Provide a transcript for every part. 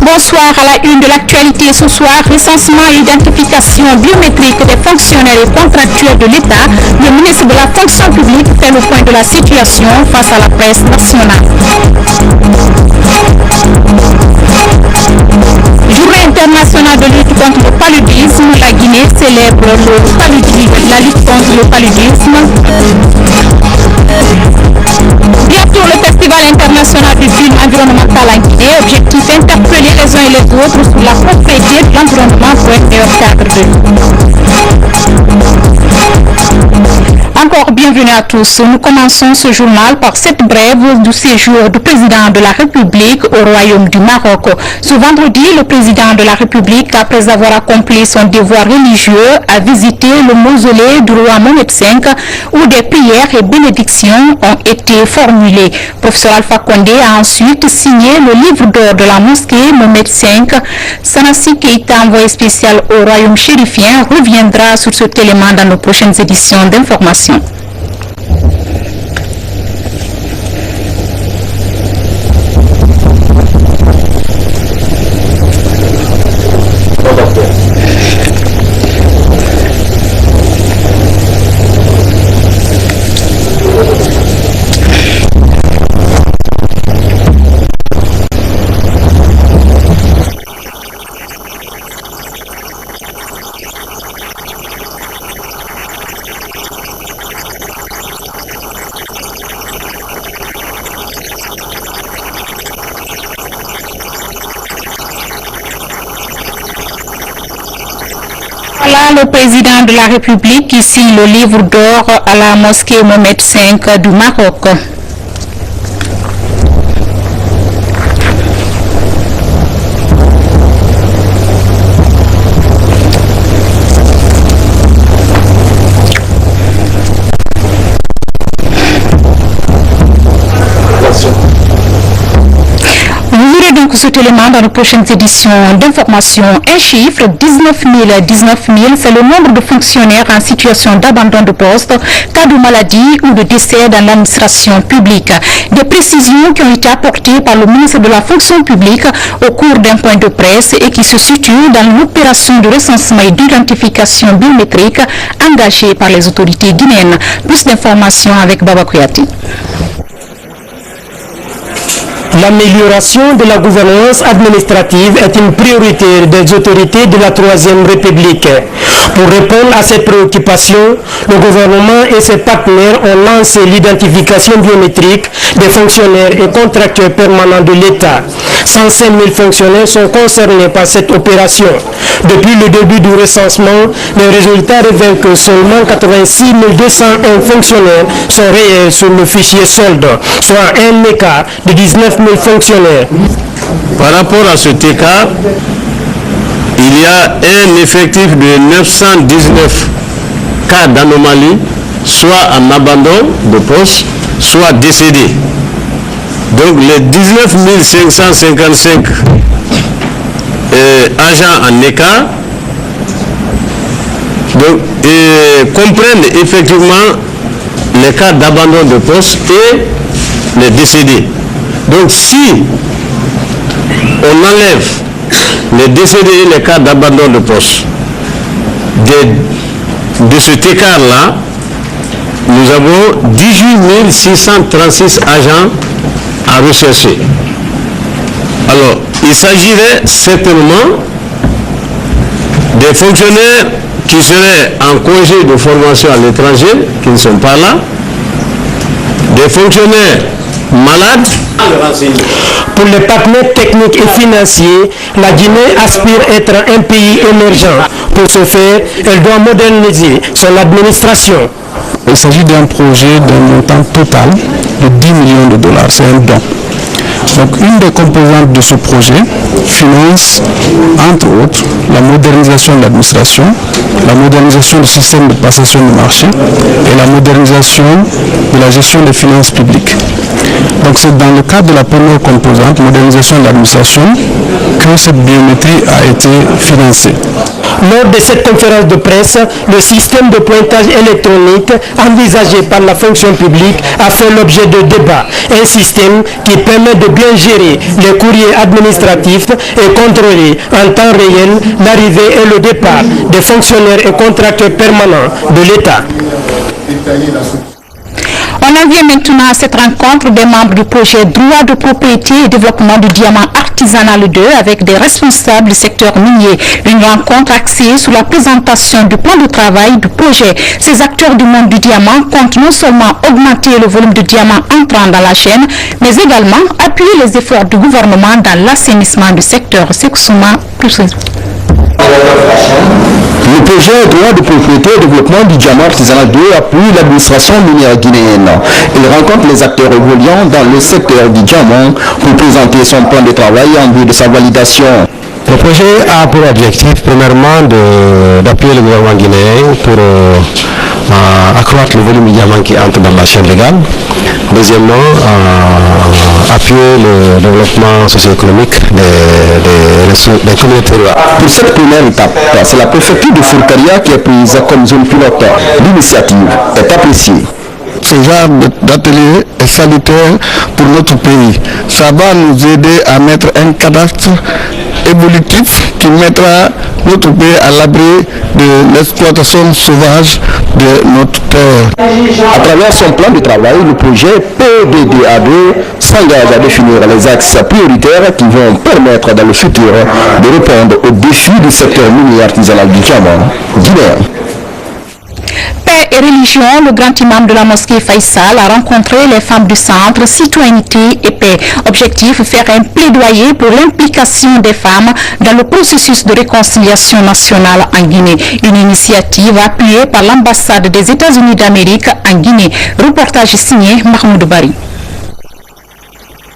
Bonsoir. À la une de l'actualité ce soir, recensement et identification biométrique des fonctionnaires et contractuels de l'État. Le ministre de la fonction publique fait le point de la situation face à la presse nationale. Journée internationale de lutte contre le paludisme. La Guinée célèbre la lutte contre le paludisme. Bientôt le Festival international du film environnemental en Guinée. Objectif interpeller les uns et les autres sur la propriété de l'environnement pour un meilleur cadre de vie. Encore bienvenue à tous. Nous commençons ce journal par cette brève du séjour du président de la République au Royaume du Maroc. Ce vendredi, le président de la République, après avoir accompli son devoir religieux, a visité le mausolée du roi Mohamed V où des prières et bénédictions ont été formulées. Professeur Alpha Condé a ensuite signé le livre d'or de la mosquée Mohamed V. Sanassi Keita, envoyé spécial au Royaume chérifien, reviendra sur cet élément dans nos prochaines éditions d'information. Le président de la République qui signe le livre d'or à la mosquée Mohamed V du Maroc. Donc cet élément dans nos prochaines éditions d'information. Un chiffre, 19 000, c'est le nombre de fonctionnaires en situation d'abandon de poste, cas de maladie ou de décès dans l'administration publique. Des précisions qui ont été apportées par le ministre de la fonction publique au cours d'un point de presse et qui se situent dans l'opération de recensement et d'identification biométrique engagée par les autorités guinéennes. Plus d'informations avec Baba Kouyati. L'amélioration de la gouvernance administrative est une priorité des autorités de la Troisième République. Pour répondre à ces préoccupations, le gouvernement et ses partenaires ont lancé l'identification biométrique des fonctionnaires et contractuels permanents de l'État. 105 000 fonctionnaires sont concernés par cette opération. Depuis le début du recensement, les résultats révèlent que seulement 86 201 fonctionnaires sont réels sur le fichier solde, soit un écart de 19 000 fonctionnaires. Par rapport à cet écart, il y a un effectif de 919 cas d'anomalie, soit en abandon de poste, soit décédés. Donc les 19 555 agents en écart comprennent effectivement les cas d'abandon de poste et les décédés. Donc si on enlève les décédés et les cas d'abandon de poste de cet écart-là, nous avons 18 636 agents à rechercher. Alors, il s'agirait certainement des fonctionnaires qui seraient en congé de formation à l'étranger, qui ne sont pas là, des fonctionnaires malades. Pour les partenaires techniques et financiers, la Guinée aspire à être un pays émergent. Pour ce faire, elle doit moderniser son administration. Il s'agit d'un projet d'un montant total de 10 millions de dollars. C'est un don. Donc une des composantes de ce projet finance, entre autres, la modernisation de l'administration, la modernisation du système de passation de marché et la modernisation de la gestion des finances publiques. Donc c'est dans le cadre de la première composante, modernisation de l'administration, que cette biométrie a été financée. Lors de cette conférence de presse, le système de pointage électronique envisagé par la fonction publique a fait l'objet de débats. Un système qui permet de bien gérer les courriers administratifs et contrôler en temps réel l'arrivée et le départ des fonctionnaires et contracteurs permanents de l'État. On en vient maintenant à cette rencontre des membres du projet Droit de propriété et développement du diamant artisanal 2 avec des responsables du secteur minier. Une rencontre axée sur la présentation du plan de travail du projet. Ces acteurs du monde du diamant comptent non seulement augmenter le volume de diamants entrant dans la chaîne, mais également appuyer les efforts du gouvernement dans l'assainissement du secteur. Le projet Droit de propriété et développement du diamant artisanal 2 appuie l'administration minière guinéenne. Il rencontre les acteurs évoluant dans le secteur du diamant pour présenter son plan de travail en vue de sa validation. Le projet a pour objectif, premièrement, d'appuyer le gouvernement guinéen pour accroître le volume de diamants qui entre dans la chaîne légale. Deuxièmement, appuyer le développement socio-économique des communautés rurales. Pour cette première étape, c'est la préfecture de Fourcaria qui est prise comme zone pilote. L'initiative est appréciée. Ce genre d'atelier est salutaire pour notre pays. Ça va nous aider à mettre un cadastre évolutif qui mettra notre pays à l'abri de l'exploitation sauvage de notre terre. À travers son plan de travail, le projet PDDA2 s'engage à définir les axes prioritaires qui vont permettre dans le futur de répondre aux défis du secteur minier artisanal du diamant guinéen. Paix et religion, le grand imam de la mosquée Faisal a rencontré les femmes du centre Citoyenneté et Paix. Objectif, faire un plaidoyer pour l'implication des femmes dans le processus de réconciliation nationale en Guinée. Une initiative appuyée par l'ambassade des États-Unis d'Amérique en Guinée. Reportage signé Mahmoud Bari.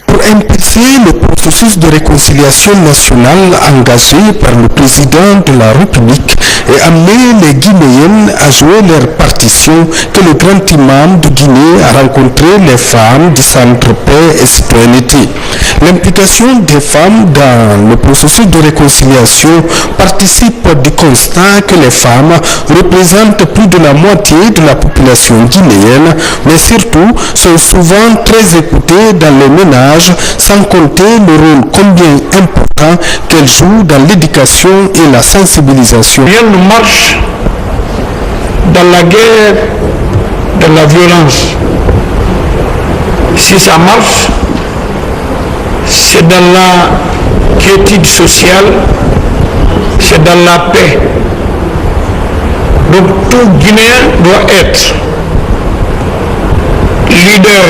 Pour impulser le processus de réconciliation nationale engagé par le président de la République et amener les Guinéennes à jouer leur partition, que le grand imam de Guinée a rencontré les femmes du centre Paix et Citoyenneté. L'implication des femmes dans le processus de réconciliation participe du constat que les femmes représentent plus de la moitié de la population guinéenne, mais surtout sont souvent très écoutées dans les ménages, sans compter le rôle combien important qu'elles jouent dans l'éducation et la sensibilisation. Rien ne marche dans la guerre, dans la violence. Si ça marche, c'est dans la quiétude sociale, c'est dans la paix. Donc tout Guinéen doit être leader,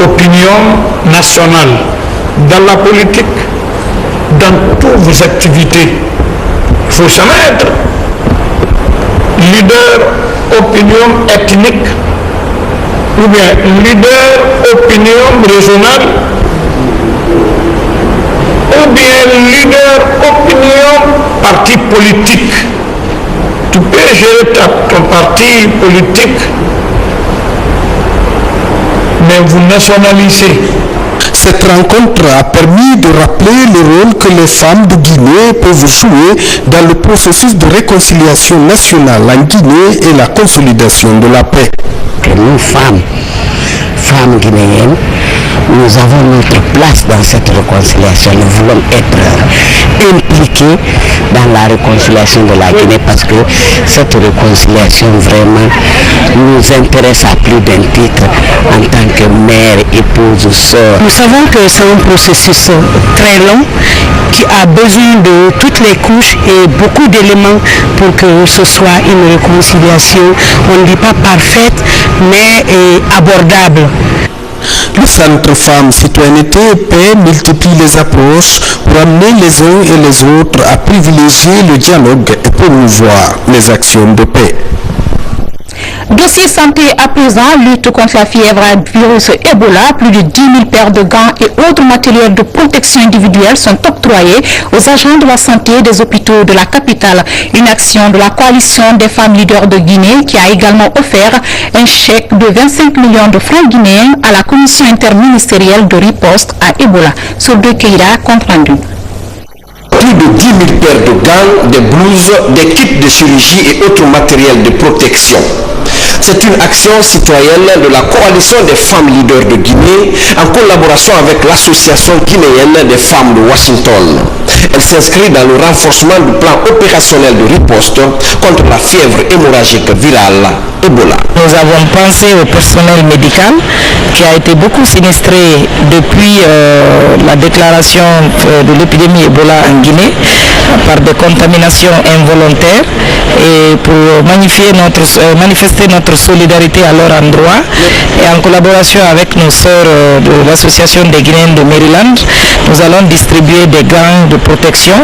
opinion nationale, dans la politique, dans toutes vos activités. Il faut se mettre leader, opinion ethnique, ou bien leader, opinion régionale, ou bien leader, opinion parti politique. Tu peux gérer ton parti politique, mais vous nationalisez. Cette rencontre a permis de rappeler le rôle que les femmes de Guinée peuvent jouer dans le processus de réconciliation nationale en Guinée et la consolidation de la paix. Que nous, femmes guinéennes, nous avons notre place dans cette réconciliation. Nous voulons être impliqués dans la réconciliation de la Guinée parce que cette réconciliation vraiment nous intéresse à plus d'un titre en tant que mère, épouse, sœur. Nous savons que c'est un processus très long qui a besoin de toutes les couches et beaucoup d'éléments pour que ce soit une réconciliation, on ne dit pas parfaite, mais abordable. Le Centre Femmes Citoyenneté et Paix multiplie les approches pour amener les uns et les autres à privilégier le dialogue et promouvoir les actions de paix. Dossier santé à présent, lutte contre la fièvre à virus Ebola, plus de 10 000 paires de gants et autres matériels de protection individuelle sont octroyés aux agents de la santé des hôpitaux de la capitale. Une action de la coalition des femmes leaders de Guinée qui a également offert un chèque de 25 millions de francs guinéens à la commission interministérielle de riposte à Ebola. Sur deux Keïra, compte rendu. Plus de 10 000 paires de gants, des blouses, des kits de chirurgie et autres matériels de protection. C'est une action citoyenne de la coalition des femmes leaders de Guinée en collaboration avec l'association guinéenne des femmes de Washington. Elle s'inscrit dans le renforcement du plan opérationnel de riposte contre la fièvre hémorragique virale Ebola. Nous avons pensé au personnel médical qui a été beaucoup sinistré depuis la déclaration de l'épidémie Ebola en Guinée par des contaminations involontaires et pour manifester notre solidarité à leur endroit et en collaboration avec nos sœurs de l'association des Guinéens de Maryland, nous allons distribuer des gants de protection,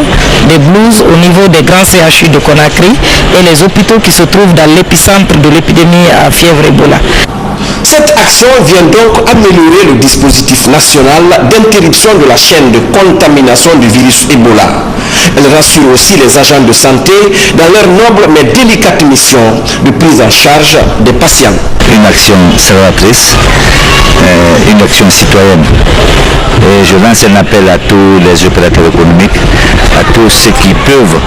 des blouses au niveau des grands CHU de Conakry et les hôpitaux qui se trouvent dans l'épicentre de l'épidémie à fièvre Ebola. Cette action vient donc améliorer le dispositif national d'interruption de la chaîne de contamination du virus Ebola. Elle rassure aussi les agents de santé dans leur noble mais délicate mission de prise en charge des patients. Une action salvatrice, une action citoyenne. Et je lance un appel à tous les opérateurs économiques, à tous ceux qui peuvent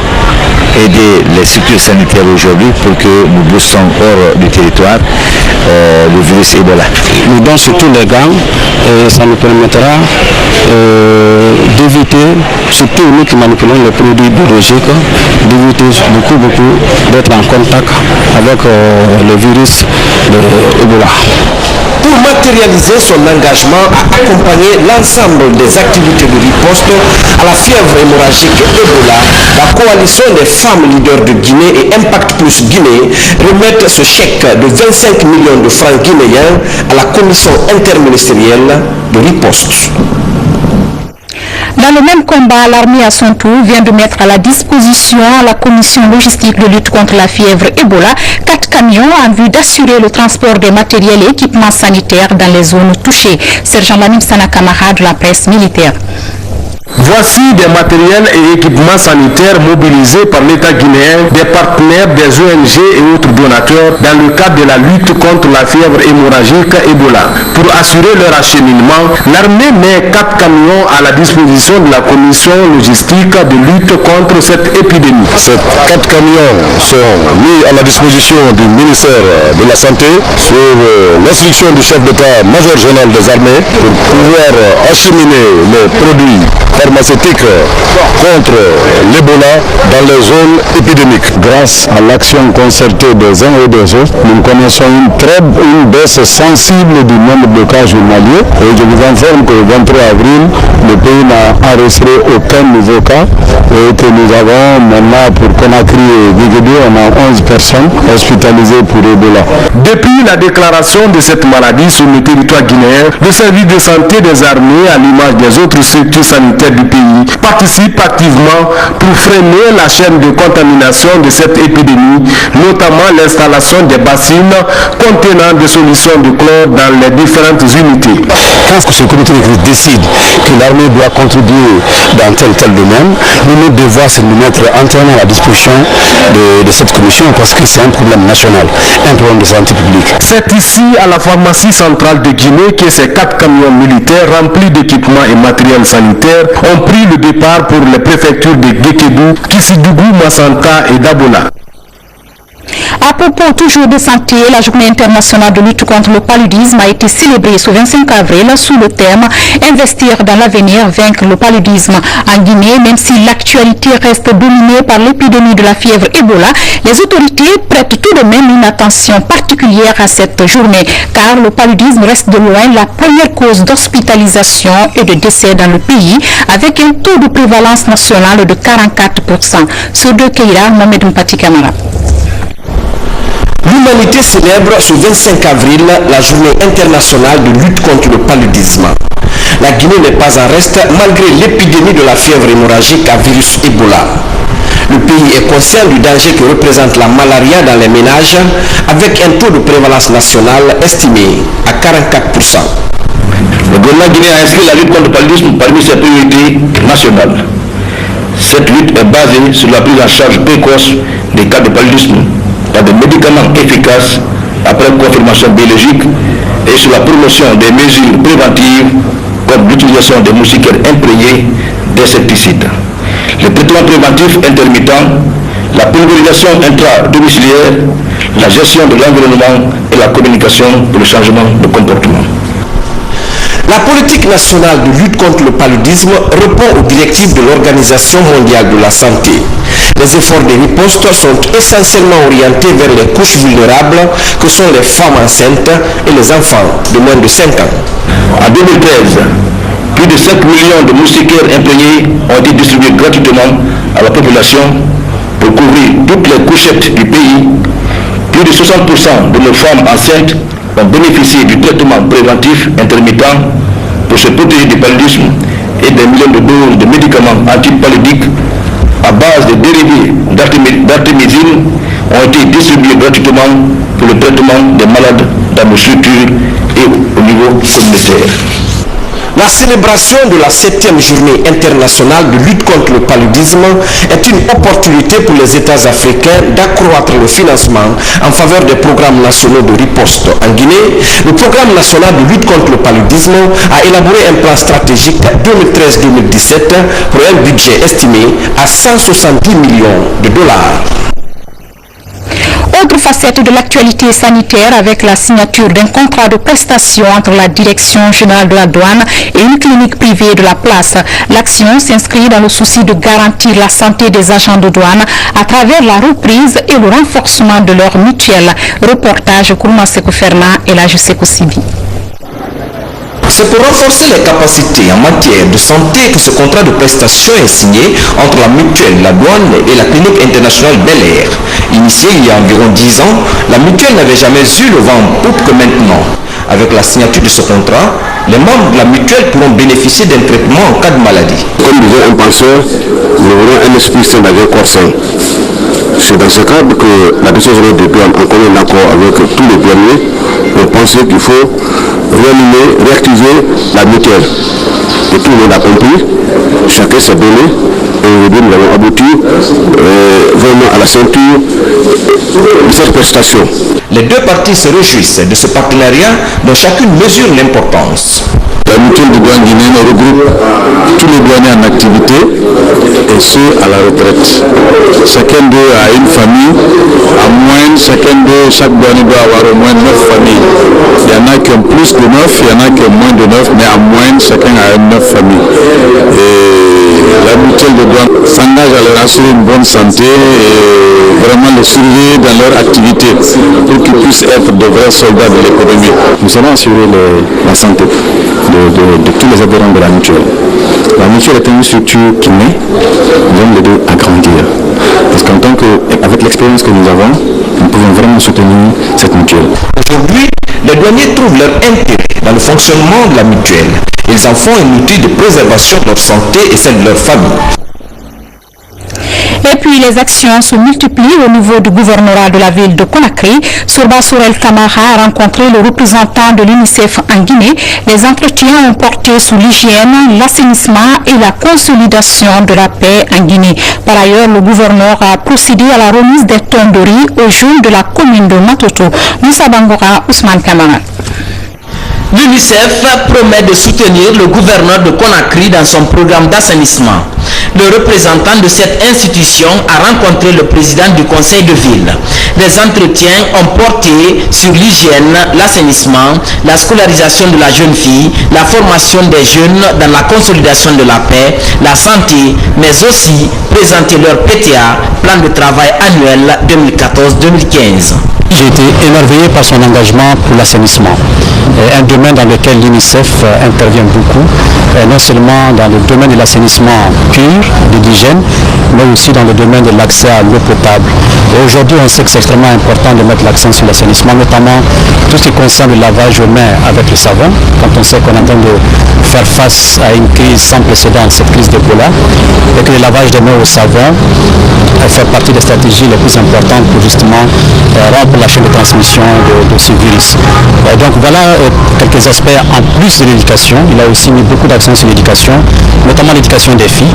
aider les structures sanitaires aujourd'hui pour que nous boostons hors du territoire le virus Ebola. Nous donnons surtout les gants et ça nous permettra d'éviter, surtout nous qui manipulons les produits biologiques, d'éviter beaucoup d'être en contact avec le virus de Ebola. Pour matérialiser son engagement à accompagner l'ensemble des activités de riposte à la fièvre hémorragique Ebola, la coalition des femmes leaders de Guinée et Impact Plus Guinée remettent ce chèque de 25 millions de francs guinéens à la commission interministérielle de riposte. Dans le même combat, l'armée à son tour vient de mettre à la disposition à la commission logistique de lutte contre la fièvre Ebola 4 camions en vue d'assurer le transport des matériels et équipements sanitaires dans les zones touchées. Sergent Lamine Sanakamara de la presse militaire. Voici des matériels et équipements sanitaires mobilisés par l'État guinéen, des partenaires, des ONG et autres donateurs dans le cadre de la lutte contre la fièvre hémorragique Ebola. Pour assurer leur acheminement, l'armée met 4 camions à la disposition de la commission logistique de lutte contre cette épidémie. Ces 4 camions sont mis à la disposition du ministère de la Santé sur l'instruction du chef d'état-major général des armées pour pouvoir acheminer les produits pharmaceutiques contre l'Ebola dans les zones épidémiques. Grâce à l'action concertée des uns et des autres, nous connaissons une baisse sensible du nombre de cas journaliers. Et je vous informe que le 23 avril, le pays n'a enregistré aucun nouveau cas et que nous avons maintenant pour Conakry et Guéguédé, on a 11 personnes hospitalisées pour Ebola. Depuis la déclaration de cette maladie sur le territoire guinéen, le service de santé des armées, à l'image des autres structures sanitaires du pays, participe activement pour freiner la chaîne de contamination de cette épidémie, notamment l'installation des bassines contenant des solutions de chlore dans les différentes unités. Quand ce comité de crise décide que l'armée doit contribuer dans tel domaine, nous devons nous mettre entièrement à la disposition de cette commission parce que c'est un problème national, un problème de santé publique. C'est ici, à la pharmacie centrale de Guinée, que ces 4 camions militaires remplis d'équipements et matériel sanitaire ont pris le départ pour les préfectures de Guékédou, Kissidougou, Massanta et Dabola. À propos toujours de santé, la journée internationale de lutte contre le paludisme a été célébrée ce 25 avril sous le thème « Investir dans l'avenir, vaincre le paludisme ». En Guinée, même si l'actualité reste dominée par l'épidémie de la fièvre Ebola, les autorités prêtent tout de même une attention particulière à cette journée, car le paludisme reste de loin la première cause d'hospitalisation et de décès dans le pays, avec un taux de prévalence nationale de 44%. Sur deux Keira, Mohamed Mpati Kamara. L'humanité célèbre ce 25 avril la journée internationale de lutte contre le paludisme. La Guinée n'est pas en reste malgré l'épidémie de la fièvre hémorragique à virus Ebola. Le pays est conscient du danger que représente la malaria dans les ménages avec un taux de prévalence nationale estimé à 44%. Le gouvernement guinéen a inscrit la lutte contre le paludisme parmi ses priorités nationales. Cette lutte est basée sur la prise en charge précoce des cas de paludisme par des médicaments efficaces après confirmation biologique et sur la promotion des mesures préventives comme l'utilisation des moustiquaires imprégnés d'insecticides. Le traitement préventif intermittent, la pulvérisation intra-domiciliaire, la gestion de l'environnement et la communication pour le changement de comportement. La politique nationale de lutte contre le paludisme répond aux directives de l'Organisation mondiale de la santé. Les efforts de riposte sont essentiellement orientés vers les couches vulnérables que sont les femmes enceintes et les enfants de moins de 5 ans. En 2013, plus de 5 millions de moustiquaires imprégnés ont été distribués gratuitement à la population pour couvrir toutes les couchettes du pays. Plus de 60% de nos femmes enceintes ont bénéficié du traitement préventif intermittent pour se protéger du paludisme et des millions de doses de médicaments antipaludiques à base de dérivés d'artémisine ont été distribués gratuitement pour le traitement des malades dans nos structures et au niveau communautaire. La célébration de la 7e journée internationale de lutte contre le paludisme est une opportunité pour les États africains d'accroître le financement en faveur des programmes nationaux de riposte. En Guinée, le programme national de lutte contre le paludisme a élaboré un plan stratégique 2013-2017 pour un budget estimé à 170 millions de dollars. Autre facette de l'actualité sanitaire avec la signature d'un contrat de prestation entre la Direction générale de la douane et une clinique privée de la place. L'action s'inscrit dans le souci de garantir la santé des agents de douane à travers la reprise et le renforcement de leur mutuelle. Reportage Kourma Seko Ferna et la Seko Sibi. C'est pour renforcer les capacités en matière de santé que ce contrat de prestation est signé entre la mutuelle, la douane et la clinique internationale Bel Air. Initiée il y a environ 10 ans, la mutuelle n'avait jamais eu le vent en poupe que maintenant. Avec la signature de ce contrat, les membres de la mutuelle pourront bénéficier d'un traitement en cas de maladie. Comme disait un penseur, nous voulons un esprit sain dans un corps sain. C'est dans ce cadre que la Direction générale de douane, en commun accord avec tous les douaniers, ont pensé qu'il faut réactiver la mutuelle. Et tout le monde a compris, chacun s'est donné, et aujourd'hui nous avons abouti vraiment à la ceinture de cette prestation. Les deux parties se réjouissent de ce partenariat dont chacune mesure l'importance. La mutuelle de douane guinéenne regroupe tous les douaniers en activité et ceux à la retraite. Chacun d'eux a une famille, à moins chaque douanier doit avoir au moins 9 familles. Il y en a qui ont plus de 9, il y en a qui ont moins de 9, mais à moins chacun a 9 familles. Et la mutuelle de douane s'engage à leur assurer une bonne santé et vraiment les surveiller dans leur activité pour qu'ils puissent être de vrais soldats de l'économie. Nous allons assurer la santé de tous les adhérents de la mutuelle. La mutuelle est une structure qui naît, nous allons l'aider à grandir. Parce qu'avec l'expérience que nous avons, nous pouvons vraiment soutenir cette mutuelle. Aujourd'hui, les douaniers trouvent leur intérêt dans le fonctionnement de la mutuelle. Ils en font un outil de préservation de leur santé et celle de leur famille. Et puis les actions se multiplient au niveau du gouvernorat de la ville de Conakry. Sourba Sourel Kamara a rencontré le représentant de l'UNICEF en Guinée. Les entretiens ont porté sur l'hygiène, l'assainissement et la consolidation de la paix en Guinée. Par ailleurs, le gouverneur a procédé à la remise des tonnes de riz aux jeunes de la commune de Matoto. Moussa Bangora, Ousmane Kamara. L'UNICEF promet de soutenir le gouverneur de Conakry dans son programme d'assainissement. Le représentant de cette institution a rencontré le président du conseil de ville. Les entretiens ont porté sur l'hygiène, l'assainissement, la scolarisation de la jeune fille, la formation des jeunes dans la consolidation de la paix, la santé, mais aussi présenter leur PTA, plan de travail annuel 2014-2015. J'ai été émerveillé par son engagement pour l'assainissement, un domaine dans lequel l'UNICEF intervient beaucoup, non seulement dans le domaine de l'assainissement pur, de l'hygiène, mais aussi dans le domaine de l'accès à l'eau potable. Et aujourd'hui, on sait que c'est extrêmement important de mettre l'accent sur l'assainissement, notamment tout ce qui concerne le lavage aux mains avec le savon, quand on sait qu'on est en train de faire face à une crise sans précédent, cette crise d'Ebola, et que le lavage des mains au savon fait partie des stratégies les plus importantes pour justement rompre la chaîne de transmission de ce virus. Donc voilà quelques aspects en plus de l'éducation. Il a aussi mis beaucoup d'accent sur l'éducation, notamment l'éducation des filles.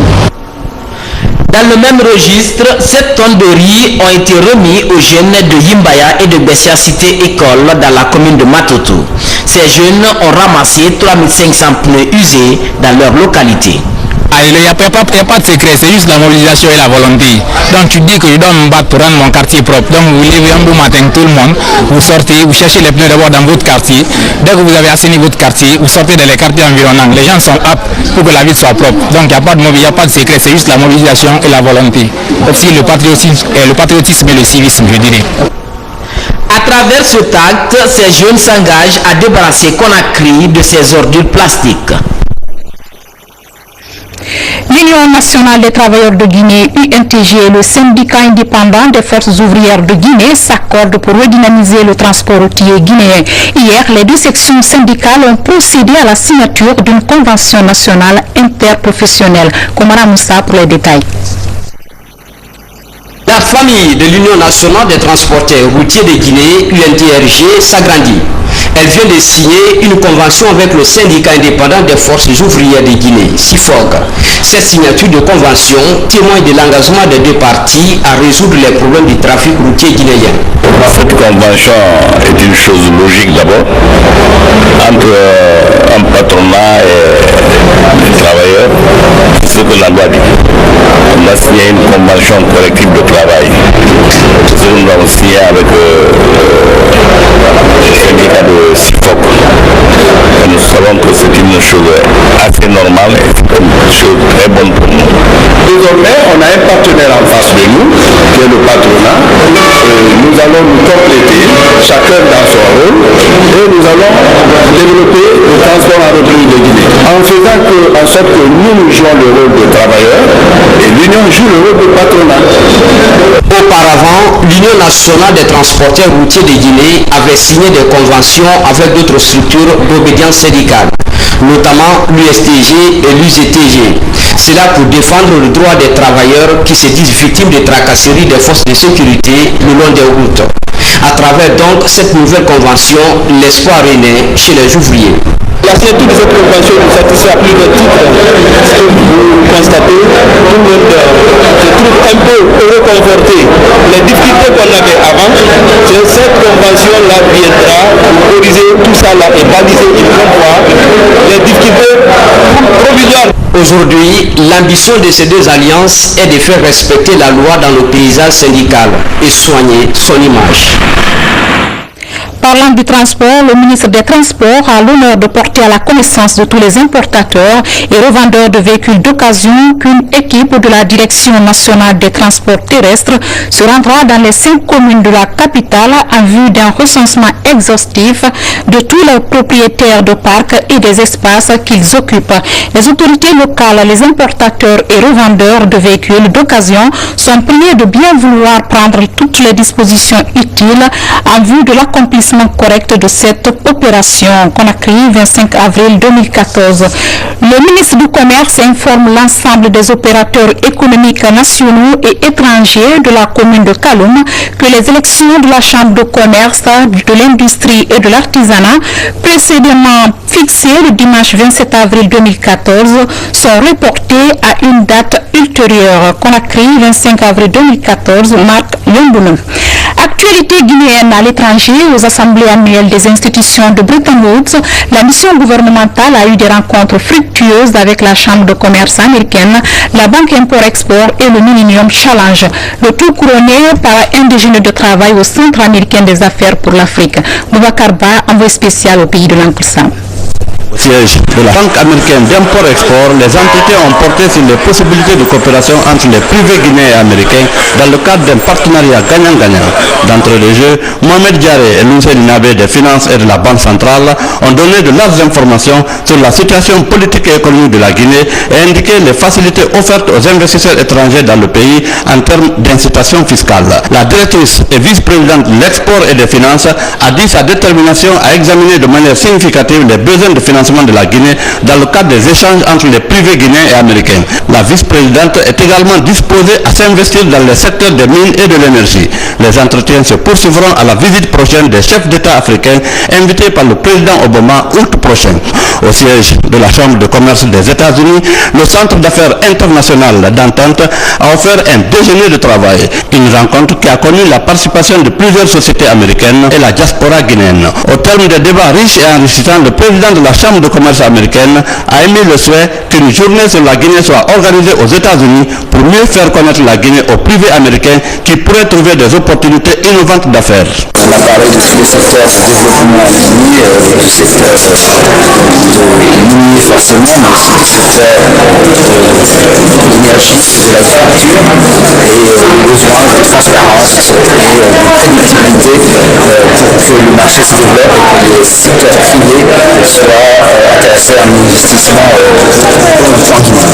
Dans le même registre, 7 tonnes de riz ont été remis aux jeunes de Yimbaya et de Bessia Cité École dans la commune de Matoto. Ces jeunes ont ramassé 3500 pneus usés dans leur localité. Il n'y a pas de secret, c'est juste la mobilisation et la volonté. Donc tu dis que je dois me battre pour rendre mon quartier propre. Donc vous levez un beau matin, tout le monde, vous sortez, vous cherchez les pneus d'abord dans votre quartier. Dès que vous avez assaini votre quartier, vous sortez dans les quartiers environnants. Les gens sont aptes pour que la ville soit propre. Donc il n'y a pas de secret, c'est juste la mobilisation et la volonté. Aussi le patriotisme et le civisme, je dirais. À travers cet acte, ces jeunes s'engagent à débarrasser Conakry de ses ordures plastiques. L'Union nationale des travailleurs de Guinée, UNTG, et le syndicat indépendant des forces ouvrières de Guinée s'accordent pour redynamiser le transport routier guinéen. Hier, les deux sections syndicales ont procédé à la signature d'une convention nationale interprofessionnelle. Komara Moussa pour les détails. La famille de l'Union nationale des transporteurs routiers de Guinée, UNTRG, s'agrandit. Elle vient de signer une convention avec le syndicat indépendant des forces ouvrières de Guinée, SIFOG. Cette signature de convention témoigne de l'engagement des deux parties à résoudre les problèmes du trafic routier guinéen. Cette convention est une chose logique d'abord entre un patronat et les travailleurs. C'est ce que la loi dit. On a signé une convention collective de travail. C'est ce que nous avons signé avec le syndicat de SIFOG. Et nous savons que c'est une chose assez normale et une chose très bonne pour nous. Désormais, on a un partenaire en face de nous, qui est le patronat. Nous allons nous compléter, chacun dans son rôle, et nous allons développer le transport en République de Guinée. En faisant en sorte que nous jouons le rôle de travailleurs et l'Union joue le rôle de patronat. Auparavant, l'Union nationale des transporteurs routiers de Guinée avait signé des conventions avec d'autres structures d'obédience syndicale, notamment l'USTG et l'UZTG. C'est là pour défendre le droit des travailleurs qui se disent victimes de tracasseries des forces de sécurité le long des routes. À travers donc cette nouvelle convention, l'espoir renaît chez les ouvriers. La signature de cette convention nous satisfait à plus de titres. Ce que vous constatez, tout le monde se trouve un peu reconforté. Les difficultés qu'on avait avant, cette convention-là viendra pour corriger tout ça là et baliser une bonne fois les difficultés provisoires. Aujourd'hui, l'ambition de ces deux alliances est de faire respecter la loi dans le paysage syndical et soigner son image. Parlant du transport, le ministre des Transports a l'honneur de porter à la connaissance de tous les importateurs et revendeurs de véhicules d'occasion qu'une équipe de la Direction nationale des transports terrestres se rendra dans les 5 communes de la capitale en vue d'un recensement exhaustif de tous les propriétaires de parcs et des espaces qu'ils occupent. Les autorités locales, les importateurs et revendeurs de véhicules d'occasion sont priés de bien vouloir prendre toutes les dispositions utiles en vue de l'accomplissement correct de cette opération. Conakry, 25 avril 2014. Le ministre du Commerce informe l'ensemble des opérateurs économiques nationaux et étrangers de la commune de Kaloum que les élections de la Chambre de commerce, de l'industrie et de l'artisanat, précédemment fixées le dimanche 27 avril 2014, sont reportées à une date ultérieure. Conakry, 25 avril 2014, Marc Yomboulou. Actualité guinéenne à l'étranger, aux assemblées annuelles des institutions de Bretton Woods, la mission gouvernementale a eu des rencontres fructueuses avec la Chambre de commerce américaine, la Banque Import-Export et le Millennium Challenge. Le tout couronné par un déjeuner de travail au Centre américain des affaires pour l'Afrique. Boubacar Ba, envoyé spécial au pays de l'Oncle Sam. Au siège de la Banque américaine d'import-export, les entretiens ont porté sur les possibilités de coopération entre les privés guinéens et américains dans le cadre d'un partenariat gagnant-gagnant. D'entre les jeux, Mohamed Diaré et Loussé Nabé des finances et de la Banque centrale ont donné de larges informations sur la situation politique et économique de la Guinée et indiqué les facilités offertes aux investisseurs étrangers dans le pays en termes d'incitation fiscale. La directrice et vice-présidente de l'export et des finances a dit sa détermination à examiner de manière significative les besoins de financement de la Guinée dans le cadre des échanges entre les privés guinéens et américains. La vice-présidente est également disposée à s'investir dans les secteurs des mines et de l'énergie. Les entretiens se poursuivront à la visite prochaine des chefs d'État africains invités par le président Obama août prochain. Au siège de la Chambre de commerce des États-Unis, le Centre d'affaires international d'entente a offert un déjeuner de travail, une rencontre qui a connu la participation de plusieurs sociétés américaines et la diaspora guinéenne. Au terme des débats riches et enrichissants, le président de la Chambre Chambre de commerce américaine a émis le souhait qu'une journée sur la Guinée soit organisée aux États-Unis pour mieux faire connaître la Guinée au privé américain qui pourrait trouver des opportunités innovantes d'affaires. On a parlé de tous les secteurs de développement minier, du secteur minier forcément, mais aussi du secteur de l'énergie, de l'agriculture et le besoin de transparence et de crédibilité pour que le marché se développe et que les secteurs privés soient intéressés à un investissement en Guinée.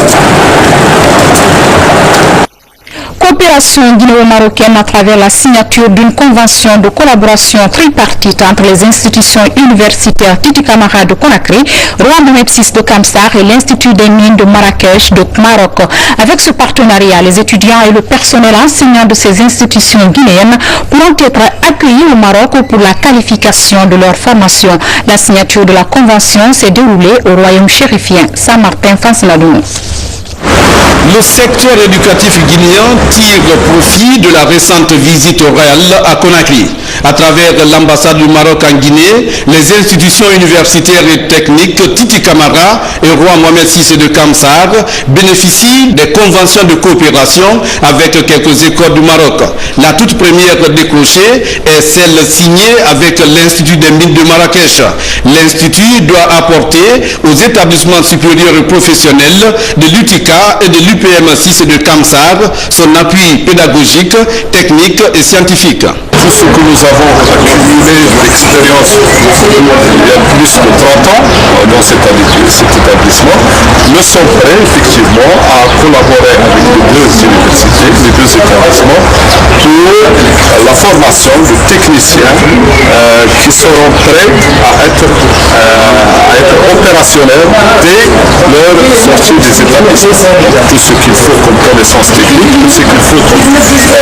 Coopération guinéo-marocaine à travers la signature d'une convention de collaboration tripartite entre les institutions universitaires Titi Camara de Conakry, Roi Mohamed VI de Kamsar et l'Institut des mines de Marrakech de Maroc. Avec ce partenariat, les étudiants et le personnel enseignant de ces institutions guinéennes pourront être accueillis au Maroc pour la qualification de leur formation. La signature de la convention s'est déroulée au royaume chérifien Saint-Martin Fanceladou. Le secteur éducatif guinéen tire profit de la récente visite royale à Conakry. À travers l'ambassade du Maroc en Guinée, les institutions universitaires et techniques Titi Camara et Roi Mohamed VI de Kamsar bénéficient des conventions de coopération avec quelques écoles du Maroc. La toute première décrochée est celle signée avec l'Institut des mines de Marrakech. L'Institut doit apporter aux établissements supérieurs et professionnels de l'UTICA et de l'UPM6 de Kamsar son appui pédagogique, technique et scientifique. Tout ce que nous avons accumulé de l'expérience il y a plus de 30 ans dans cet établissement, nous sommes prêts effectivement à collaborer avec les deux universités, les deux établissements pour la formation de techniciens qui seront prêts à être opérationnels dès leur sortie des établissements. Tout ce qu'il faut comme connaissance technique, tout ce qu'il faut comme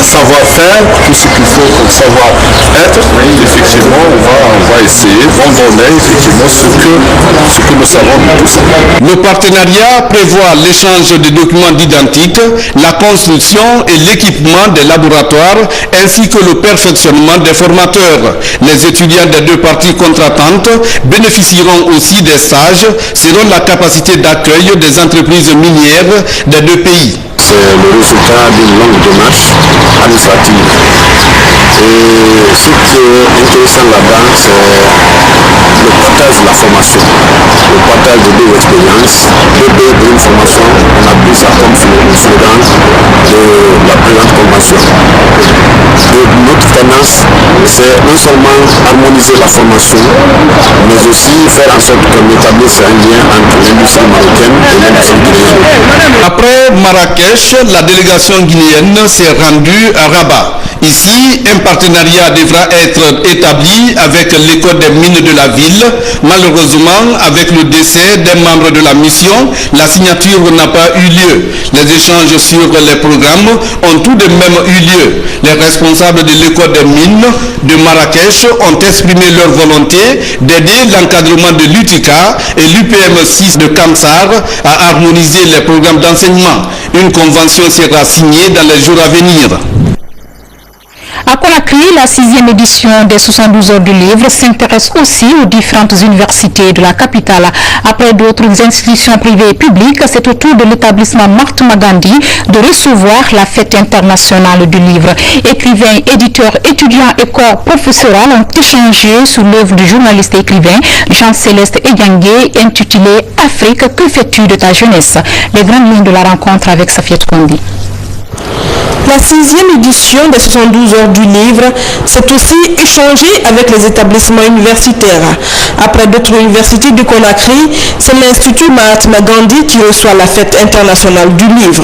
savoir-faire, tout ce qu'il faut comme savoir-être, effectivement, on va essayer, on donner effectivement ce que nous savons de tout ça. Le partenariat prévoit l'échange de documents didactiques, la construction et l'équipement des laboratoires, ainsi que le perfectionnement des formateurs. Les étudiants des deux parties contratantes bénéficieront aussi des stages selon la capacité d'accueil des entreprises minières des deux pays. C'est le résultat d'une longue démarche administrative. Et ce qui est intéressant là-dedans, c'est le partage de la formation, le partage de deux expériences, de une formation. On a pris ça comme slogan de la présente convention. Notre tendance, c'est non seulement harmoniser la formation, mais aussi faire en sorte qu'on établisse un lien entre l'industrie marocaine et l'industrie guinéenne. Après Marrakech, la délégation guinéenne s'est rendue à Rabat. Ici, un partenariat devra être établi avec l'école des mines de la ville. Malheureusement, avec le décès d'un membre de la mission, la signature n'a pas eu lieu. Les échanges sur les programmes ont tout de même eu lieu. Les responsables de l'école des mines de Marrakech ont exprimé leur volonté d'aider l'encadrement de l'UTICA et l'UPM6 de Kamsar à harmoniser les programmes d'enseignement. Une convention sera signée dans les jours à venir. À Conakry, la 6e édition des 72 heures du livre s'intéresse aussi aux différentes universités de la capitale. Après d'autres institutions privées et publiques, c'est au tour de l'établissement Mahatma Gandhi de recevoir la fête internationale du livre. Écrivains, éditeurs, étudiants et corps professoral ont échangé sur l'œuvre du journaliste et écrivain Jean-Céleste Eyangué intitulée « Afrique, que fais-tu de ta jeunesse ?» Les grandes lignes de la rencontre avec Safiet Kondi. La 6e édition des 72 heures du livre s'est aussi échangée avec les établissements universitaires. Après d'autres universités du Conakry, c'est l'Institut Mahatma Gandhi qui reçoit la fête internationale du livre.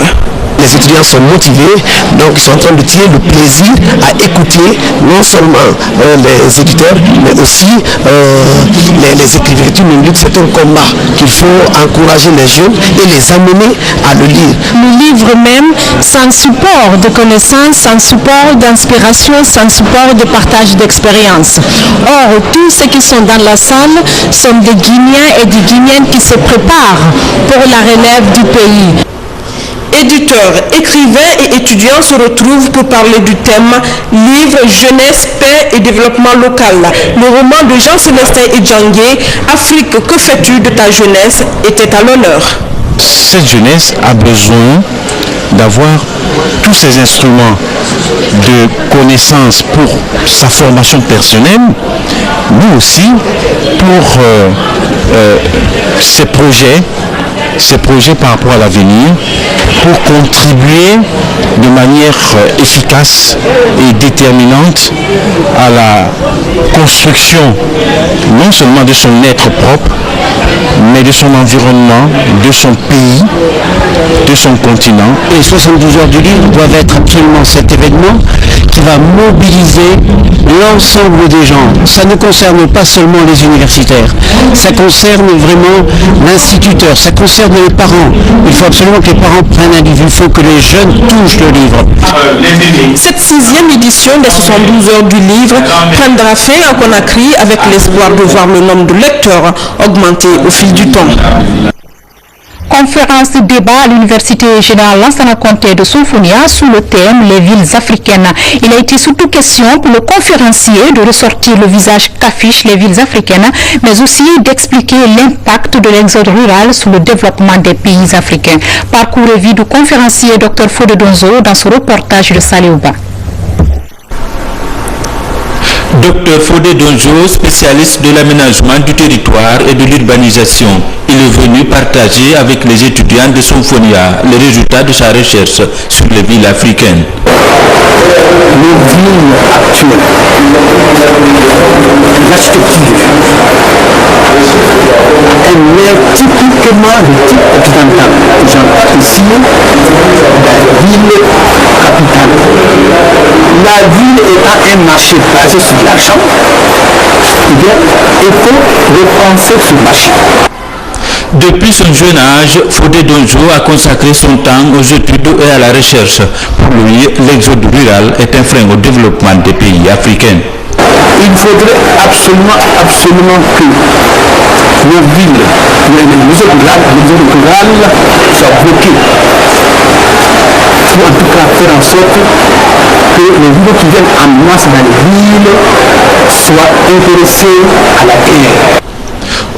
Les étudiants sont motivés, donc ils sont en train de tirer le plaisir à écouter non seulement les éditeurs, mais aussi les écrivains. C'est un combat qu'il faut encourager les jeunes et les amener à le lire. Le livre même, c'est un support de connaissances, un support d'inspiration, c'est un support de partage d'expérience. Or, tous ceux qui sont dans la salle sont des Guinéens et des Guinéennes qui se préparent pour la relève du pays. Éditeurs auteurs, écrivains et étudiants se retrouvent pour parler du thème Livre, jeunesse, paix et développement local. Le roman de Jean-Célestin Edjangué, Afrique, que fais-tu de ta jeunesse, était à l'honneur. Cette jeunesse a besoin d'avoir tous ces instruments de connaissance pour sa formation personnelle, mais aussi pour ses projets par rapport à l'avenir, pour contribuer de manière efficace et déterminante à la construction non seulement de son être propre, mais de son environnement, de son pays, de son continent. Les 72 heures du livre doivent être absolument cet événement qui va mobiliser l'ensemble des gens. Ça ne concerne pas seulement les universitaires, ça concerne vraiment l'instituteur, ça concerne les parents. Il faut absolument que les parents prennent un livre, il faut que les jeunes touchent le livre. Cette 6e édition des 72 heures du livre prendra fin à Conakry avec l'espoir de voir le nombre de lecteurs augmenter au fil du temps. Conférence débat à l'Université générale Lansana Conté de Sofonia sous le thème Les villes africaines. Il a été surtout question pour le conférencier de ressortir le visage qu'affichent les villes africaines, mais aussi d'expliquer l'impact de l'exode rural sur le développement des pays africains. Parcours et vie du conférencier Dr Fodé Donzo dans ce reportage de Saliouba. Dr Fodé Donjo, spécialiste de l'aménagement du territoire et de l'urbanisation. Il est venu partager avec les étudiants de Somphonia les résultats de sa recherche sur les villes africaines. Les villes actuelles, l'architecture, elle est typiquement le type occidental. Ici, la ville capitale. La ville étant un marché basé sur l'argent, il faut repenser ce marché. Depuis son jeune âge, Fodé Donjo a consacré son temps aux études et à la recherche. Pour lui, l'exode rural est un frein au développement des pays africains. Il faudrait absolument que nos villes, l'exode rural soit bloqué. Pour en tout cas faire en sorte que les villes qui viennent en masse dans les villes soient intéressées à la guerre.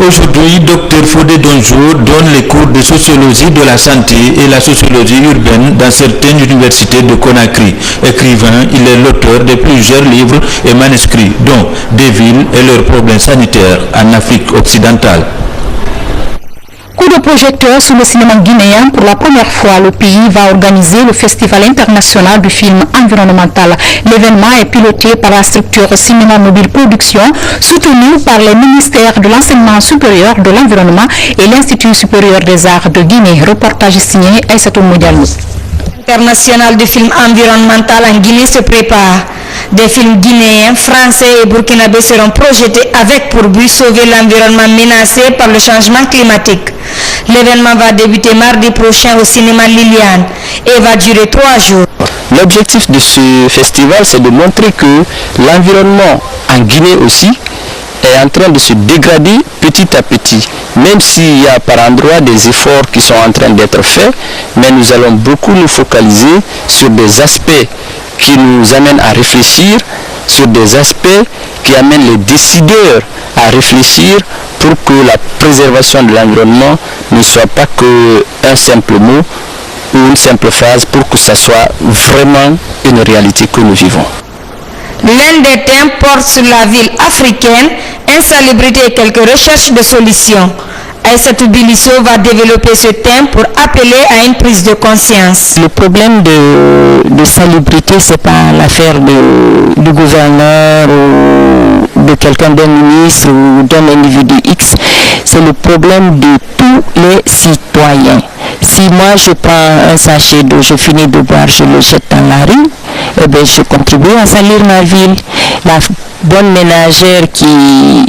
Aujourd'hui, Dr Fodé Donjo donne les cours de sociologie de la santé et la sociologie urbaine dans certaines universités de Conakry. Écrivain, il est l'auteur de plusieurs livres et manuscrits, dont Des villes et leurs problèmes sanitaires en Afrique occidentale. Coup de projecteur sur le cinéma guinéen. Pour la première fois, le pays va organiser le Festival international du film environnemental. L'événement est piloté par la structure Cinéma Mobile Production, soutenue par les ministères de l'Enseignement supérieur, de l'Environnement et l'Institut supérieur des arts de Guinée. Reportage signé Aïssatou Moudialou. International du film environnemental en Guinée se prépare. Des films guinéens, français et burkinabés seront projetés avec pour but sauver l'environnement menacé par le changement climatique. L'événement va débuter mardi prochain au cinéma Liliane et va durer 3 jours. L'objectif de ce festival, c'est de montrer que l'environnement en Guinée aussi est en train de se dégrader petit à petit. Même s'il y a par endroits des efforts qui sont en train d'être faits, mais nous allons beaucoup nous focaliser sur des aspects qui nous amènent à réfléchir, sur des aspects qui amènent les décideurs à réfléchir pour que la préservation de l'environnement ne soit pas qu'un simple mot ou une simple phrase, pour que ça soit vraiment une réalité que nous vivons. L'un des thèmes porte sur la ville africaine, insalubrité et quelques recherches de solutions. Aïssatou Bilisso va développer ce thème pour appeler à une prise de conscience. Le problème de salubrité, ce n'est pas l'affaire du gouverneur ou de quelqu'un, d'un ministre ou d'un individu X. C'est le problème de tous les citoyens. Si moi je prends un sachet d'eau, je finis de boire, je le jette dans la rue, eh bien, je contribue à salir ma ville. La bonne ménagère qui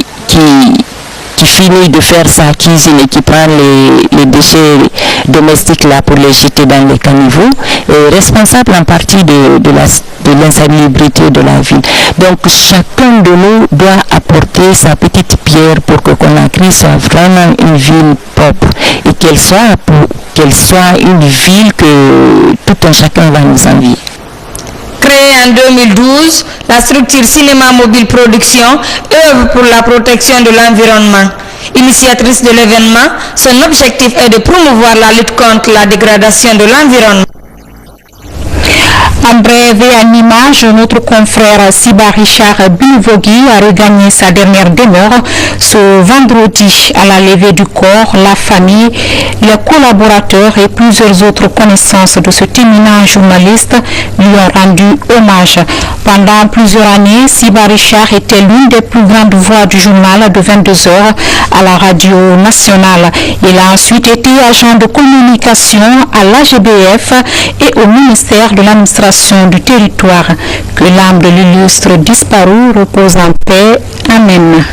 finit de faire sa cuisine et qui prend les déchets domestiques là pour les jeter dans les caniveaux est responsable en partie de l'insalubrité de la ville. Donc chacun de nous doit apporter sa petite pierre pour que Conakry soit vraiment une ville propre et qu'elle soit qu'elle soit une ville que tout un chacun va nous envier. Créée en 2012, la structure Cinéma Mobile Production œuvre pour la protection de l'environnement. Initiatrice de l'événement, son objectif est de promouvoir la lutte contre la dégradation de l'environnement. En bref et en image, notre confrère Siba Richard Bilvogui a regagné sa dernière demeure ce vendredi. À la levée du corps, la famille, les collaborateurs et plusieurs autres connaissances de cet éminent journaliste lui ont rendu hommage. Pendant plusieurs années, Siba Richard était l'une des plus grandes voix du journal de 22 heures à la radio nationale. Il a ensuite été agent de communication à l'AGBF et au ministère de l'administration du territoire. Que l'âme de l'illustre disparu repose en paix. Amen.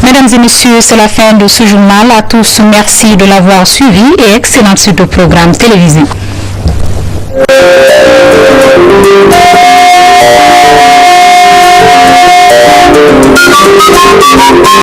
Mesdames et messieurs, c'est la fin de ce journal. À tous, merci de l'avoir suivi et excellente suite de programmes télévisés.